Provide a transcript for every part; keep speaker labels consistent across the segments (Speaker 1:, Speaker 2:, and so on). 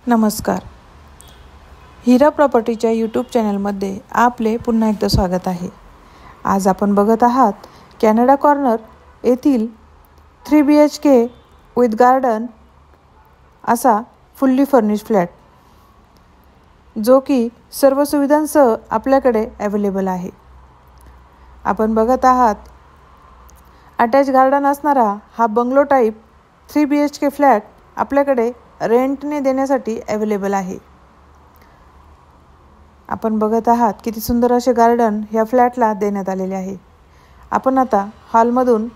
Speaker 1: नमस्कार. हिरा प्रॉपर्टीच्या यूट्यूब चॅनलमध्ये आपले पुन्हा एकदा स्वागत आहे. आज आपण बघत आहात कॅनडा कॉर्नर येथील 3 BHK विथ गार्डन असा फुल्ली फर्निश्ड फ्लॅट, जो की सर्व सुविधांसह आपल्याकडे अवेलेबल आहे. आपण बघत आहात अटॅच गार्डन असणारा हा बंगलो टाईप 3 BHK फ्लॅट आपल्याकडे रेंटने देण्यासाठी अवेलेबल आहे. आपण बघत आहात किती सुंदर असे गार्डन ह्या फ्लॅटला देण्यात आलेले आहे. आपण आता हॉलमधून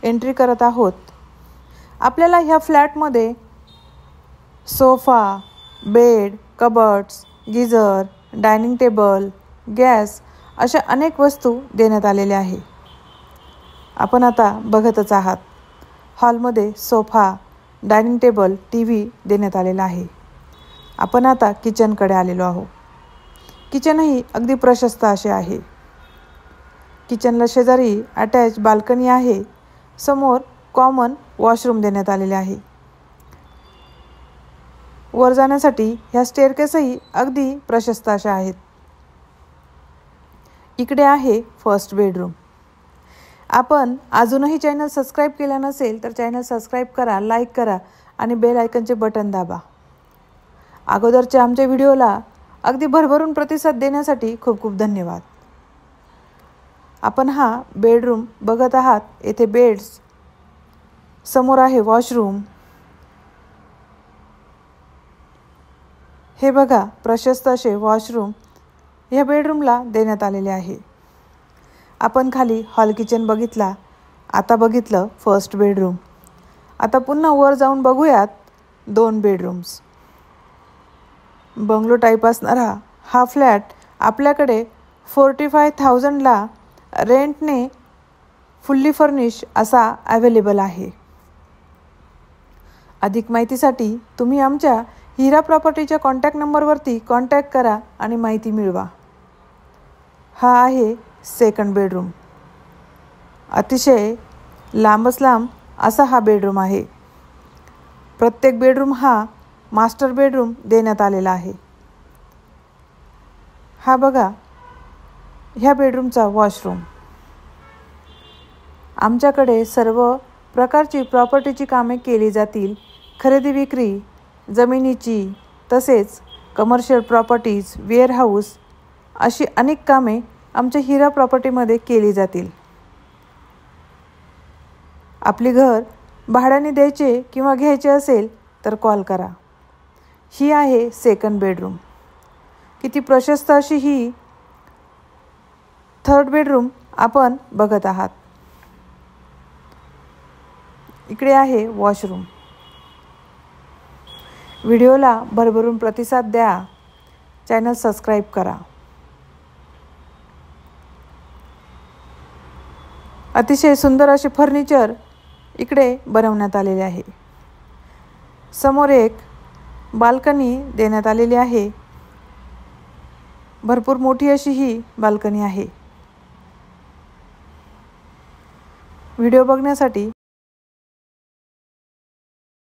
Speaker 1: एंट्री करत आहोत. आपल्याला ह्या फ्लॅटमध्ये sofa, bed, cupboards, geyser, dining table, gas अशा अनेक वस्तू देण्यात आलेल्या आहे. आपण आता बघतच आहात हॉलमध्ये सोफा, डायनिंग टेबल, TV देण्यात आलेला आहे. आपण आता किचनकडे आलेलो आहोत. किचनही अगदी प्रशस्त असे आहे. किचनला शेजारी अटॅच बाल्कनी आहे. समोर कॉमन वॉशरूम देण्यात आलेले आहे. वर जाण्यासाठी ह्या स्टेअरकेसही अगदी प्रशस्त अशा आहेत. इकडे आहे फर्स्ट बेडरूम. आपण अजूनही चॅनल सबस्क्राईब केला नसेल तर चॅनल सबस्क्राईब करा, लाईक करा आणि बेल आयकनचे बटन दाबा. अगोदरच्या आमच्या व्हिडिओला अगदी भरभरून प्रतिसाद देण्यासाठी खूप खूप धन्यवाद. आपण हा बेडरूम बघत आहात. येथे बेड्स, समोर आहे वॉशरूम. हे बघा प्रशस्त असे वॉशरूम या बेडरूमला देण्यात आलेले आहे. आपण खाली हॉल किचन बघितला, आता बघितलं फर्स्ट बेडरूम. आता पुन्हा वर जाऊन बघूयात 2 बेडरूम्स. बंगलो टाईप असणारा हा फ्लॅट आपल्याकडे 45,000ला रेंटने फुल्ली फर्निश असा अवेलेबल आहे. अधिक माहितीसाठी तुम्ही आमच्या हिरा प्रॉपर्टीच्या कॉन्टॅक्ट नंबरवरती कॉन्टॅक्ट करा आणि माहिती मिळवा. हा आहे सेकंड बेडरूम. अतिशय लांबच लांब असा हा बेडरूम आहे. प्रत्येक बेडरूम हा मास्टर बेडरूम देण्यात आलेला आहे. हा बघा ह्या बेडरूमचा वॉशरूम. आमच्याकडे सर्व प्रकारची प्रॉपर्टीची कामे केली जातील. खरेदी विक्री, जमिनीची, तसेच कमर्शियल प्रॉपर्टीज, वेअरहाऊस अशी अनेक कामे आमच्या हिरा प्रॉपर्टीमध्ये केली जातील. आपली घर भाड्याने द्यायचे किंवा घ्यायचे असेल तर कॉल करा. ही आहे सेकंड बेडरूम. किती प्रशस्त अशी ही थर्ड बेडरूम आपण बघत आहात. इकडे आहे वॉशरूम. व्हिडिओला भरभरून प्रतिसाद द्या. चॅनल सबस्क्राईब करा. अतिशय सुंदर असे फर्निचर इकडे बनवण्यात आलेले आहे. समोर एक बाल्कनी देण्यात आलेली आहे. भरपूर मोठी अशी ही बाल्कनी आहे. व्हिडिओ बघण्यासाठी